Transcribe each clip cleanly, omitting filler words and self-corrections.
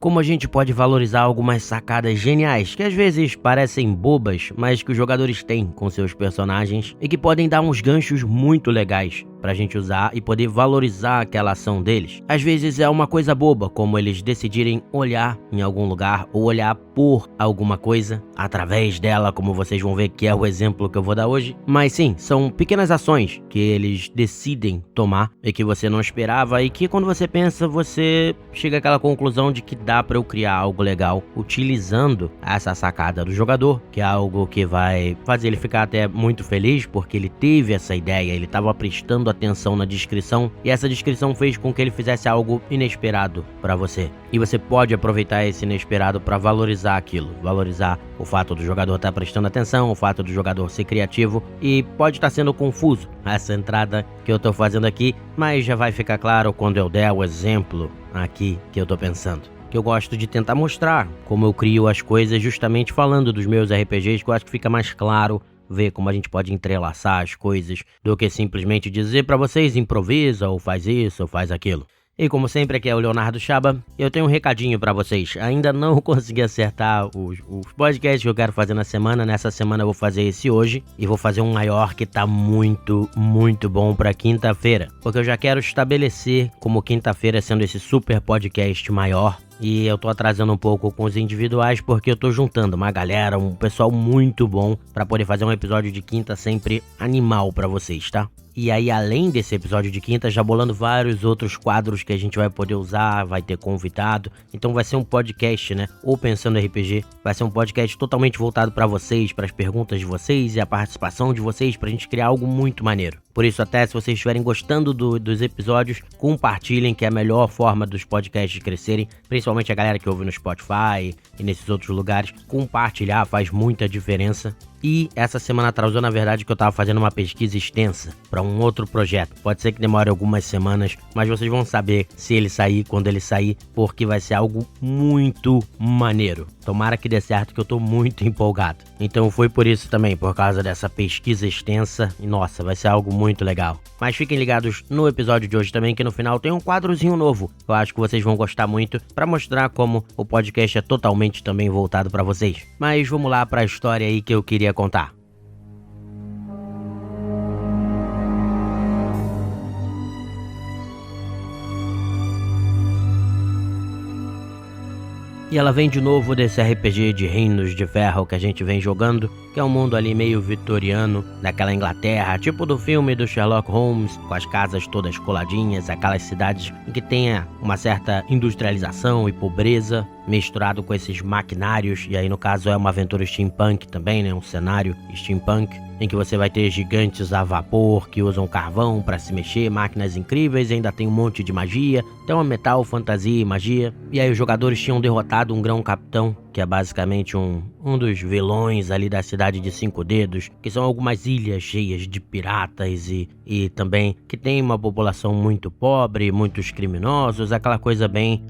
como a gente pode valorizar algumas sacadas geniais que às vezes parecem bobas, mas que os jogadores têm com seus personagens e que podem dar uns ganchos muito legais pra gente usar e poder valorizar aquela ação deles. Às vezes é uma coisa boba, como eles decidirem olhar em algum lugar ou olhar por alguma coisa através dela, como vocês vão ver que é o exemplo que eu vou dar hoje. Mas sim, são pequenas ações que eles decidem tomar e que você não esperava e que quando você pensa, você chega àquela conclusão de que dá pra eu criar algo legal utilizando essa sacada do jogador, que é algo que vai fazer ele ficar até muito feliz porque ele teve essa ideia, ele estava prestando atenção na descrição e essa descrição fez com que ele fizesse algo inesperado para você. E você pode aproveitar esse inesperado para valorizar aquilo, valorizar o fato do jogador estar prestando atenção, o fato do jogador ser criativo e pode estar sendo confuso essa entrada que eu tô fazendo aqui, mas já vai ficar claro quando eu der o exemplo aqui que eu tô pensando. Que eu gosto de tentar mostrar como eu crio as coisas justamente falando dos meus RPGs, que eu acho que fica mais claro ver como a gente pode entrelaçar as coisas do que simplesmente dizer pra vocês improvisa ou faz isso ou faz aquilo. E como sempre, aqui é o Leonardo Chaba, eu tenho um recadinho pra vocês. Ainda não consegui acertar os podcasts que eu quero fazer na semana. Nessa semana eu vou fazer esse hoje e vou fazer um maior que tá muito bom pra quinta-feira. Porque eu já quero estabelecer como quinta-feira sendo esse super podcast maior. E eu tô atrasando um pouco com os individuais porque eu tô juntando uma galera, um pessoal muito bom pra poder fazer um episódio de quinta sempre animal pra vocês, tá? E aí, além desse episódio de quinta, já bolando vários outros quadros que a gente vai poder usar, vai ter convidado. Então vai ser um podcast, né? Ou Pensando RPG, vai ser um podcast totalmente voltado pra vocês, pras perguntas de vocês e a participação de vocês, pra gente criar algo muito maneiro. Por isso, até se vocês estiverem gostando dos episódios, compartilhem, que é a melhor forma dos podcasts crescerem, principalmente a galera que ouve no Spotify e nesses outros lugares. Compartilhar faz muita diferença. E essa semana atrasou, na verdade, que eu tava fazendo uma pesquisa extensa para um outro projeto. Pode ser que demore algumas semanas, mas vocês vão saber se ele sair, quando ele sair, porque vai ser algo muito maneiro. Tomara que dê certo, que eu tô muito empolgado. Então foi por isso também, por causa dessa pesquisa extensa. E nossa, vai ser algo muito legal. Mas fiquem ligados no episódio de hoje também, que no final tem um quadrozinho novo. Eu acho que vocês vão gostar muito, para mostrar como o podcast é totalmente também voltado para vocês. Mas vamos lá para a história aí que eu queria contar. E ela vem de novo desse RPG de Reinos de Ferro que a gente vem jogando, que é um mundo ali meio vitoriano, daquela Inglaterra, tipo do filme do Sherlock Holmes, com as casas todas coladinhas, aquelas cidades em que tenha uma certa industrialização e pobreza, misturado com esses maquinários, e aí no caso é uma aventura steampunk também, né, um cenário steampunk, em que você vai ter gigantes a vapor que usam carvão para se mexer, máquinas incríveis, e ainda tem um monte de magia, então é metal, fantasia e magia. E aí os jogadores tinham derrotado um grão-capitão, que é basicamente um dos vilões ali da cidade de 5 Dedos, que são algumas ilhas cheias de piratas e também que tem uma população muito pobre, muitos criminosos, aquela coisa bem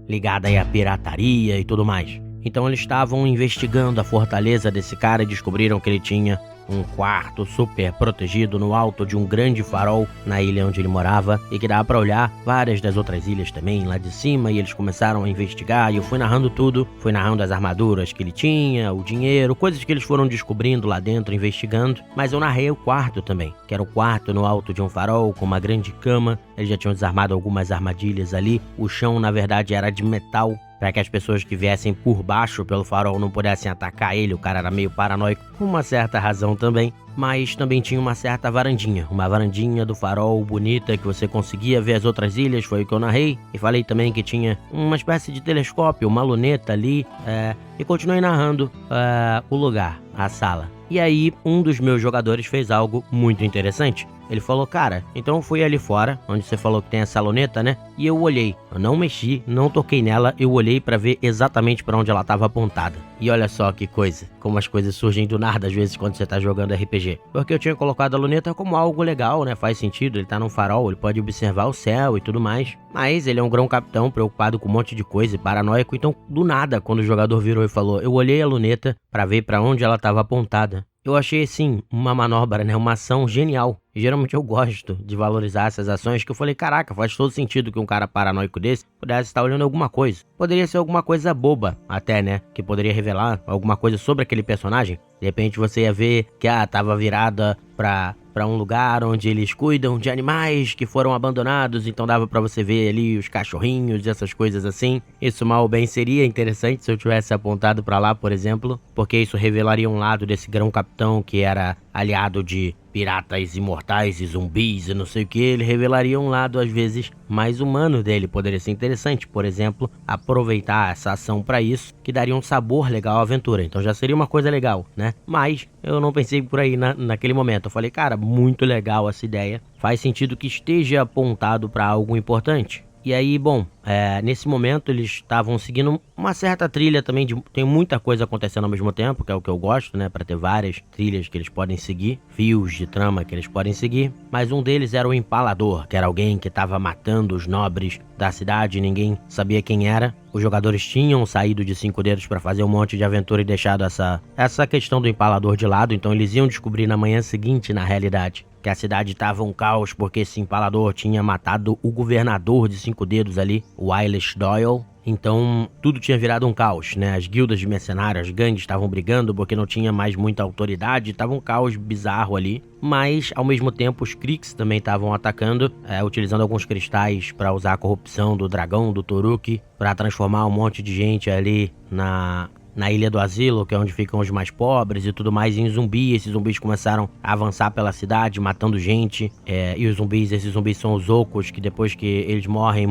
ligada aí à pirataria e tudo mais. Então eles estavam investigando a fortaleza desse cara e descobriram que ele tinha um quarto super protegido no alto de um grande farol na ilha onde ele morava e que dava pra olhar várias das outras ilhas também lá de cima, e eles começaram a investigar e eu fui narrando tudo, fui narrando as armaduras que ele tinha, o dinheiro, coisas que eles foram descobrindo lá dentro, investigando, mas eu narrei o quarto também, que era o quarto no alto de um farol com uma grande cama. Eles já tinham desarmado algumas armadilhas ali, o chão na verdade era de metal, para que as pessoas que viessem por baixo pelo farol não pudessem atacar ele. O cara era meio paranoico, com uma certa razão também. Mas também tinha uma certa varandinha, uma varandinha do farol bonita que você conseguia ver as outras ilhas, foi o que eu narrei. E falei também que tinha uma espécie de telescópio, uma luneta ali, e continuei narrando o lugar, a sala. E aí, um dos meus jogadores fez algo muito interessante. Ele falou, cara, então eu fui ali fora, onde você falou que tem essa luneta, né? E eu olhei, eu não mexi, não toquei nela, eu olhei pra ver exatamente pra onde ela tava apontada. E olha só que coisa, como as coisas surgem do nada às vezes quando você tá jogando RPG. Porque eu tinha colocado a luneta como algo legal, né? Faz sentido, ele tá num farol, ele pode observar o céu e tudo mais. Mas ele é um grão-capitão preocupado com um monte de coisa e paranoico, então do nada, quando o jogador virou e falou, eu olhei a luneta pra ver pra onde ela tava apontada, eu achei, assim, uma manobra, né, uma ação genial. E geralmente eu gosto de valorizar essas ações que eu falei, caraca, faz todo sentido que um cara paranoico desse pudesse estar olhando alguma coisa. Poderia ser alguma coisa boba até, né, que poderia revelar alguma coisa sobre aquele personagem. De repente você ia ver que, tava virada pra um lugar onde eles cuidam de animais que foram abandonados, então dava pra você ver ali os cachorrinhos e essas coisas assim. Isso mal ou bem seria interessante se eu tivesse apontado pra lá, por exemplo, porque isso revelaria um lado desse grão-capitão que era aliado de piratas imortais e zumbis e não sei o que. Ele revelaria um lado às vezes mais humano dele, poderia ser interessante, por exemplo, aproveitar essa ação pra isso, que daria um sabor legal à aventura, então já seria uma coisa legal, né? Mas eu não pensei por aí naquele momento, eu falei, cara, muito legal essa ideia, faz sentido que esteja apontado pra algo importante. E aí, bom, nesse momento eles estavam seguindo uma certa trilha também, tem muita coisa acontecendo ao mesmo tempo, que é o que eu gosto, né, pra ter várias trilhas que eles podem seguir, fios de trama que eles podem seguir, mas um deles era o Empalador, que era alguém que estava matando os nobres da cidade, ninguém sabia quem era. Os jogadores tinham saído de 5 Dedos pra fazer um monte de aventura e deixado essa questão do Empalador de lado, então eles iam descobrir na manhã seguinte, na realidade, que a cidade estava um caos porque esse Empalador tinha matado o governador de 5 Dedos ali, o Eilish Doyle. Então tudo tinha virado um caos, né? As guildas de mercenários, as gangues estavam brigando porque não tinha mais muita autoridade, estava um caos bizarro ali. Mas ao mesmo tempo os Kriegs também estavam atacando, utilizando alguns cristais para usar a corrupção do dragão, do Toruk, para transformar um monte de gente ali na Ilha do Asilo, que é onde ficam os mais pobres e tudo mais, em zumbi. Esses zumbis começaram a avançar pela cidade, matando gente, e esses zumbis são os ocos, que depois que eles morrem,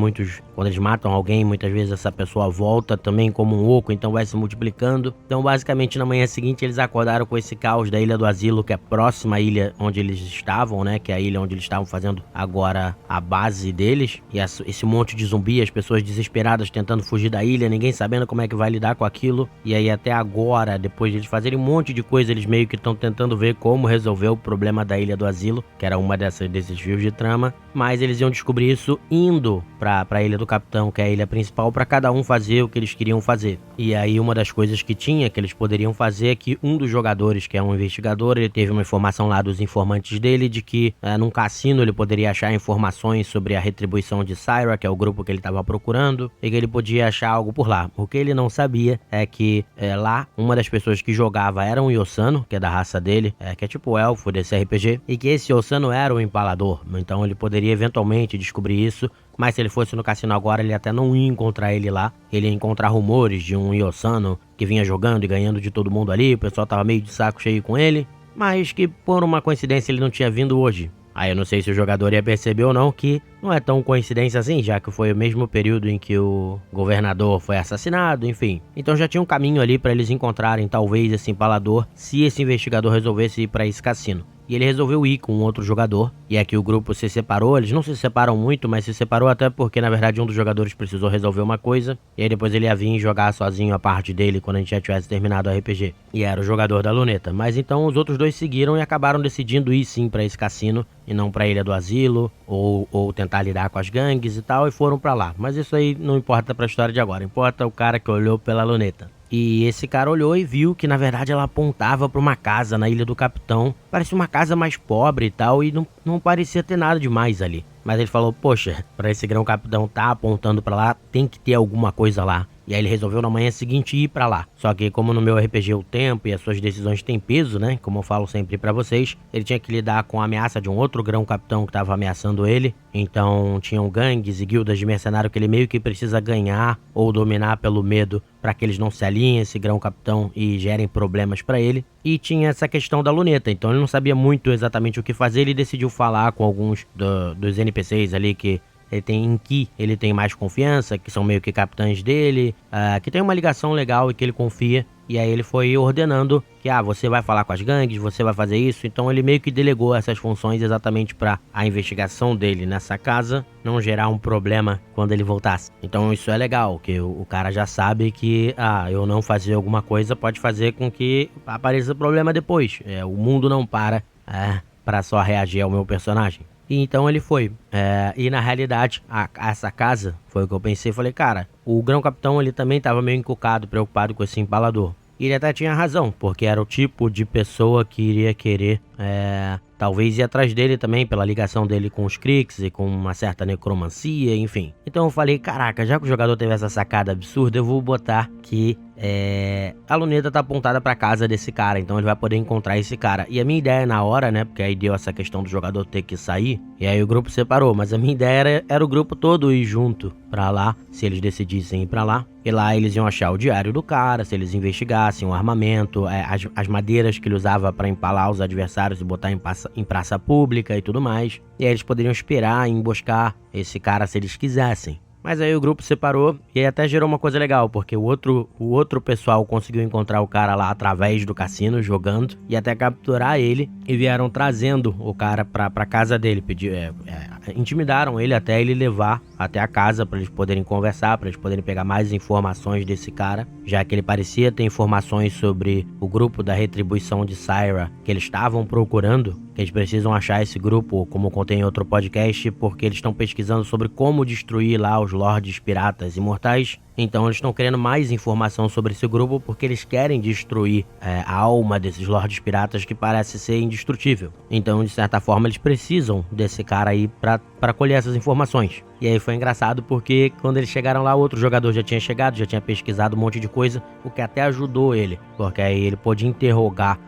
quando eles matam alguém, muitas vezes essa pessoa volta também como um oco, então vai se multiplicando. Então basicamente na manhã seguinte eles acordaram com esse caos da Ilha do Asilo, que é próxima à ilha onde eles estavam, né, que é a ilha onde eles estavam fazendo agora a base deles, e esse monte de zumbi, as pessoas desesperadas tentando fugir da ilha, ninguém sabendo como é que vai lidar com aquilo. E aí até agora, depois de eles fazerem um monte de coisa, eles meio que estão tentando ver como resolver o problema da Ilha do Asilo, que era uma desses fios de trama, mas eles iam descobrir isso indo pra Ilha do Capitão, que é a ilha principal, pra cada um fazer o que eles queriam fazer. E aí uma das coisas que eles poderiam fazer é que um dos jogadores, que é um investigador, ele teve uma informação lá dos informantes dele de que num cassino ele poderia achar informações sobre a retribuição de Syra, que é o grupo que ele estava procurando, e que ele podia achar algo por lá. O que ele não sabia é que lá, uma das pessoas que jogava era um Yossano, que é da raça dele, que é tipo o elfo desse RPG, e que esse Yossano era o Empalador, então ele poderia eventualmente descobrir isso, mas se ele fosse no cassino agora, ele até não ia encontrar ele lá, ele ia encontrar rumores de um Yossano que vinha jogando e ganhando de todo mundo ali, o pessoal tava meio de saco cheio com ele, mas que por uma coincidência ele não tinha vindo hoje. Aí eu não sei se o jogador ia perceber ou não que não é tão coincidência assim, já que foi o mesmo período em que o governador foi assassinado, enfim. Então já tinha um caminho ali para eles encontrarem talvez esse Empalador, se esse investigador resolvesse ir para esse cassino. E ele resolveu ir com um outro jogador, e aqui o grupo se separou, eles não se separam muito, mas se separou até porque na verdade um dos jogadores precisou resolver uma coisa, e aí depois ele ia vir jogar sozinho a parte dele quando a gente já tivesse terminado o RPG. E era o jogador da luneta, mas então os outros dois seguiram e acabaram decidindo ir sim pra esse cassino, e não pra Ilha do Asilo, ou tentar lidar com as gangues e tal, e foram pra lá. Mas isso aí não importa pra história de agora, importa o cara que olhou pela luneta. E esse cara olhou e viu que na verdade ela apontava para uma casa na Ilha do Capitão. Parecia uma casa mais pobre e tal, e não parecia ter nada demais ali. Mas ele falou, poxa, para esse grão-capitão tá apontando para lá, tem que ter alguma coisa lá. E aí ele resolveu na manhã seguinte ir pra lá. Só que como no meu RPG o tempo e as suas decisões têm peso, né? Como eu falo sempre pra vocês, ele tinha que lidar com a ameaça de um outro grão-capitão que tava ameaçando ele. Então tinham gangues e guildas de mercenário que ele meio que precisa ganhar ou dominar pelo medo para que eles não se alinhem a esse grão-capitão e gerem problemas pra ele. E tinha essa questão da luneta, então ele não sabia muito exatamente o que fazer. Ele decidiu falar com alguns dos NPCs ali em que ele tem mais confiança, que são meio que capitães dele, que tem uma ligação legal e que ele confia. E aí ele foi ordenando que, você vai falar com as gangues, você vai fazer isso. Então ele meio que delegou essas funções exatamente para a investigação dele nessa casa não gerar um problema quando ele voltasse. Então isso é legal, que o cara já sabe que, eu não fazer alguma coisa pode fazer com que apareça problema depois. O mundo não para só reagir ao meu personagem. E então ele foi. E na realidade, essa casa, foi o que eu pensei. Falei, cara, o grão-capitão ele também estava meio encucado, preocupado com esse empalador. E ele até tinha razão, porque era o tipo de pessoa que iria querer, talvez ir atrás dele também, pela ligação dele com os Kriegs e com uma certa necromancia, enfim. Então eu falei, caraca, já que o jogador teve essa sacada absurda, eu vou botar que a luneta tá apontada pra casa desse cara, então ele vai poder encontrar esse cara. E a minha ideia na hora, né, porque aí deu essa questão do jogador ter que sair, e aí o grupo separou, mas a minha ideia era o grupo todo ir junto pra lá, se eles decidissem ir pra lá. E lá eles iam achar o diário do cara, se eles investigassem o armamento, as madeiras que ele usava pra empalar os adversários e botar em praça pública e tudo mais. E aí eles poderiam esperar e emboscar esse cara se eles quisessem. Mas aí o grupo separou e aí até gerou uma coisa legal, porque o outro pessoal conseguiu encontrar o cara lá através do cassino, jogando, e até capturar ele, e vieram trazendo o cara pra casa dele, intimidaram ele até ele levar até a casa pra eles poderem conversar, pra eles poderem pegar mais informações desse cara, já que ele parecia ter informações sobre o grupo da retribuição de Syra que eles estavam procurando, que eles precisam achar esse grupo, como contei em outro podcast, porque eles estão pesquisando sobre como destruir lá os Lordes Piratas Imortais. Então eles estão querendo mais informação sobre esse grupo porque eles querem destruir a alma desses Lordes Piratas que parece ser indestrutível. Então, de certa forma, eles precisam desse cara aí pra colher essas informações. E aí foi engraçado porque quando eles chegaram lá, outro jogador já tinha chegado, já tinha pesquisado um monte de coisa, o que até ajudou ele, porque aí ele pôde interrogar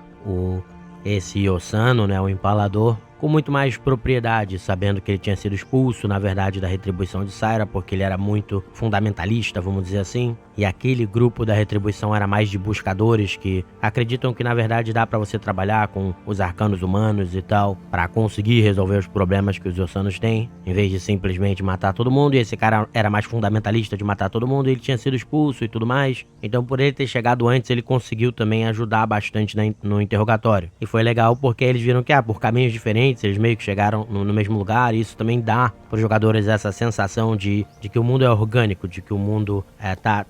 esse Yossano, né, o empalador, com muito mais propriedade, sabendo que ele tinha sido expulso, na verdade, da retribuição de Syra, porque ele era muito fundamentalista, vamos dizer assim, e aquele grupo da retribuição era mais de buscadores que acreditam que, na verdade, dá pra você trabalhar com os arcanos humanos e tal, pra conseguir resolver os problemas que os Yossanos têm, em vez de simplesmente matar todo mundo, e esse cara era mais fundamentalista de matar todo mundo, e ele tinha sido expulso e tudo mais, então por ele ter chegado antes, ele conseguiu também ajudar bastante no interrogatório, e foi legal porque eles viram que, por caminhos diferentes, eles meio que chegaram no mesmo lugar, e isso também dá para os jogadores essa sensação de que o mundo é orgânico, de que o mundo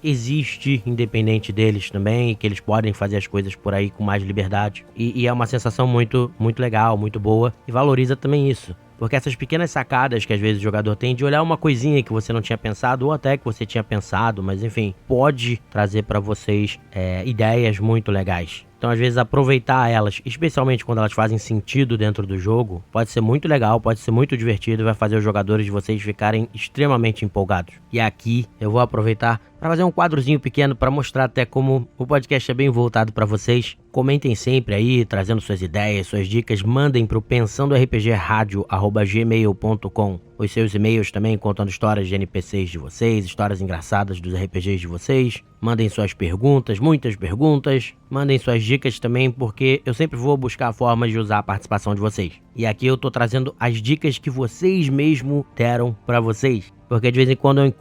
existe independente deles também, e que eles podem fazer as coisas por aí com mais liberdade, e é uma sensação muito, muito legal, muito boa, e valoriza também isso. Porque essas pequenas sacadas que às vezes o jogador tem de olhar uma coisinha que você não tinha pensado, ou até que você tinha pensado, mas enfim, pode trazer para vocês ideias muito legais. Então, às vezes, aproveitar elas, especialmente quando elas fazem sentido dentro do jogo, pode ser muito legal, pode ser muito divertido e vai fazer os jogadores de vocês ficarem extremamente empolgados. E aqui eu vou aproveitar para fazer um quadrozinho pequeno para mostrar até como o podcast é bem voltado para vocês. Comentem sempre aí, trazendo suas ideias, suas dicas, mandem para o pensandorpgradio@gmail.com os seus e-mails também contando histórias de NPCs de vocês, histórias engraçadas dos RPGs de vocês. Mandem suas perguntas, muitas perguntas. Mandem suas dicas também, porque eu sempre vou buscar formas de usar a participação de vocês. E aqui eu tô trazendo as dicas que vocês mesmo deram para vocês. Porque de vez em quando eu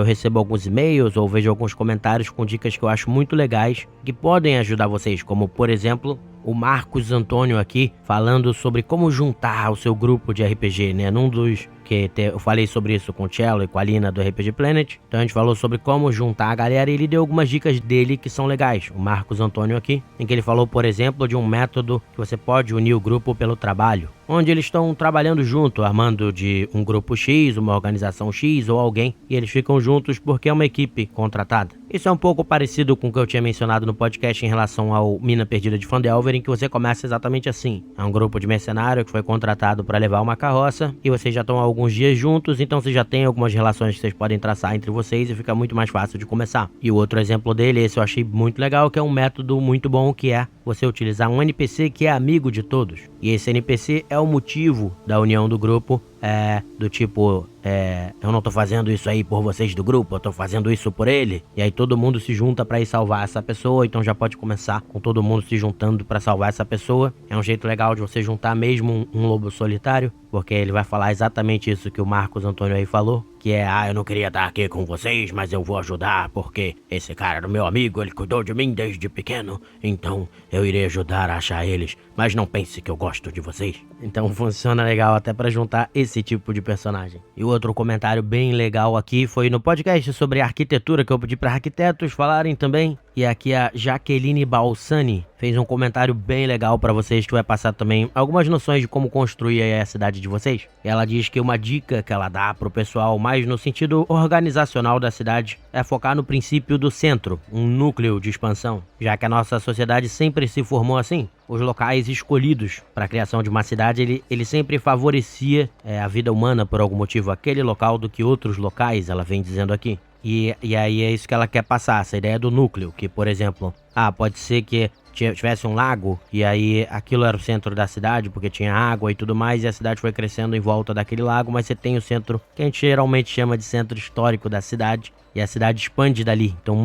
recebo alguns e-mails ou vejo alguns comentários com dicas que eu acho muito legais, que podem ajudar vocês, como por exemplo, o Marcos Antônio aqui, falando sobre como juntar o seu grupo de RPG, né? Num dos que eu falei sobre isso com o Cello e com a Lina do RPG Planet, então a gente falou sobre como juntar a galera e ele deu algumas dicas dele que são legais, o Marcos Antônio aqui, em que ele falou, por exemplo, de um método que você pode unir o grupo pelo trabalho, onde eles estão trabalhando junto, armando de um grupo X, uma organização X ou alguém, e eles ficam juntos porque é uma equipe contratada. Isso é um pouco parecido com o que eu tinha mencionado no podcast em relação ao Mina Perdida de Phandelver, em que você começa exatamente assim. É um grupo de mercenário que foi contratado para levar uma carroça, e vocês já estão há alguns dias juntos, então vocês já têm algumas relações que vocês podem traçar entre vocês e fica muito mais fácil de começar. E o outro exemplo dele, esse eu achei muito legal, que é um método muito bom, que é você utilizar um NPC que é amigo de todos. E esse NPC é o motivo da união do grupo, do tipo, eu não tô fazendo isso aí por vocês do grupo, eu tô fazendo isso por ele. E aí todo mundo se junta pra ir salvar essa pessoa, então já pode começar com todo mundo se juntando pra salvar essa pessoa. É um jeito legal de você juntar mesmo um lobo solitário, porque ele vai falar exatamente isso que o Marcos Antônio aí falou, que é, eu não queria estar aqui com vocês, mas eu vou ajudar, porque esse cara era meu amigo, ele cuidou de mim desde pequeno, então eu irei ajudar a achar eles, mas não pense que eu gosto de vocês. Então funciona legal até pra juntar esse tipo de personagem. E outro comentário bem legal aqui foi no podcast sobre arquitetura, que eu pedi pra arquitetos falarem também, E aqui a Jaqueline Balsani fez um comentário bem legal pra vocês, que vai passar também algumas noções de como construir aí a cidade de vocês. Ela diz que uma dica que ela dá pro pessoal, mais no sentido organizacional da cidade, é focar no princípio do centro, um núcleo de expansão, já que a nossa sociedade sempre se formou assim. Os locais escolhidos para a criação de uma cidade, ele sempre favorecia a vida humana por algum motivo, aquele local do que outros locais, ela vem dizendo aqui. E aí é isso que ela quer passar, essa ideia do núcleo, que por exemplo, pode ser que tivesse um lago e aí aquilo era o centro da cidade porque tinha água e tudo mais, e a cidade foi crescendo em volta daquele lago, mas você tem o centro que a gente geralmente chama de centro histórico da cidade, e a cidade expande dali. Então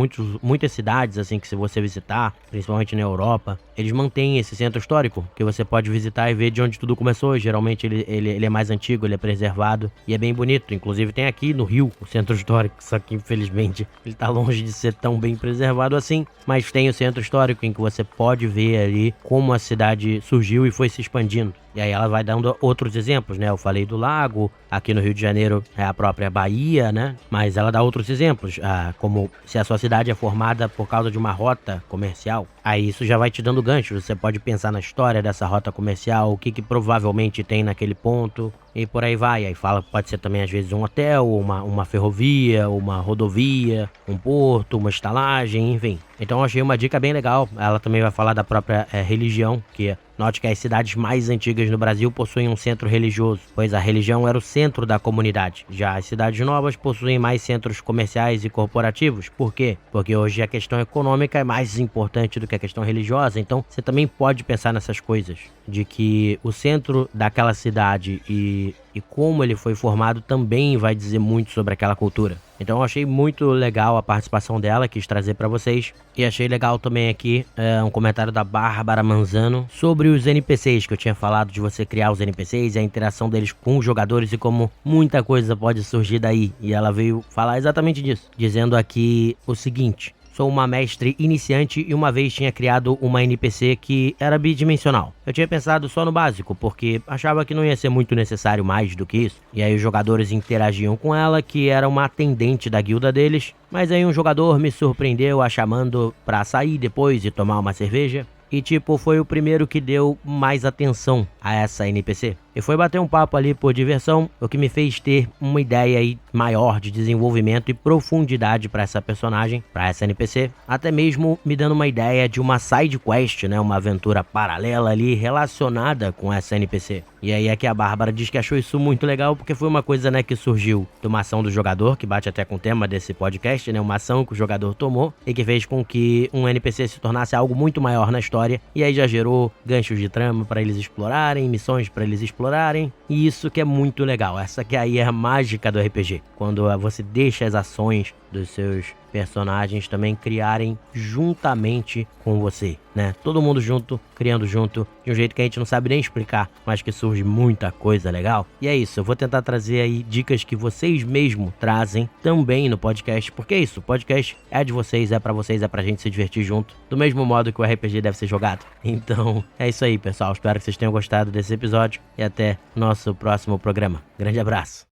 muitas cidades assim que se você visitar, principalmente na Europa, eles mantêm esse centro histórico que você pode visitar e ver de onde tudo começou. Geralmente ele é mais antigo, ele é preservado e é bem bonito. Inclusive tem aqui no Rio o centro histórico, só que infelizmente ele tá longe de ser tão bem preservado assim, mas tem o centro histórico em que você pode ver ali como a cidade surgiu e foi se expandindo. E aí ela vai dando outros exemplos, né? Eu falei do lago, aqui no Rio de Janeiro é a própria Bahia, né? Mas ela dá outros exemplos, como se a sua cidade é formada por causa de uma rota comercial. Aí isso já vai te dando ganchos, você pode pensar na história dessa rota comercial, o que provavelmente tem naquele ponto, e por aí vai. Aí fala, pode ser também às vezes um hotel, uma ferrovia, uma rodovia, um porto, uma estalagem, enfim. Então eu achei uma dica bem legal. Ela também vai falar da própria religião, que note que as cidades mais antigas no Brasil possuem um centro religioso, pois a religião era o centro da comunidade. Já as cidades novas possuem mais centros comerciais e corporativos. Por quê? Porque hoje a questão econômica é mais importante do que a questão religiosa. Então você também pode pensar nessas coisas, de que o centro daquela cidade e como ele foi formado também vai dizer muito sobre aquela cultura. Então eu achei muito legal a participação dela, quis trazer pra vocês. E achei legal também aqui um comentário da Bárbara Manzano sobre os NPCs, que eu tinha falado de você criar os NPCs e a interação deles com os jogadores e como muita coisa pode surgir daí. E ela veio falar exatamente disso, dizendo aqui o seguinte: sou uma mestre iniciante e uma vez tinha criado uma NPC que era bidimensional. Eu tinha pensado só no básico, porque achava que não ia ser muito necessário mais do que isso. E aí os jogadores interagiam com ela, que era uma atendente da guilda deles. Mas aí um jogador me surpreendeu a chamando pra sair depois e tomar uma cerveja. E tipo, foi o primeiro que deu mais atenção a essa NPC. E foi bater um papo ali por diversão, o que me fez ter uma ideia aí maior de desenvolvimento e profundidade para essa personagem, para essa NPC. Até mesmo me dando uma ideia de uma side quest, né? Uma aventura paralela ali relacionada com essa NPC. E aí é que a Bárbara diz que achou isso muito legal, porque foi uma coisa, né, que surgiu de uma ação do jogador, que bate até com o tema desse podcast, né? Uma ação que o jogador tomou e que fez com que um NPC se tornasse algo muito maior na história. E aí já gerou ganchos de trama para eles explorarem, missões para eles explorarem. E isso que é muito legal. Essa que aí é a mágica do RPG. Quando você deixa as ações dos seus personagens também criarem juntamente com você, né? Todo mundo junto, criando junto, de um jeito que a gente não sabe nem explicar, mas que surge muita coisa legal. E é isso, eu vou tentar trazer aí dicas que vocês mesmo trazem também no podcast, porque é isso, o podcast é de vocês, é pra gente se divertir junto, do mesmo modo que o RPG deve ser jogado. Então, é isso aí, pessoal. Espero que vocês tenham gostado desse episódio e até nosso próximo programa. Grande abraço!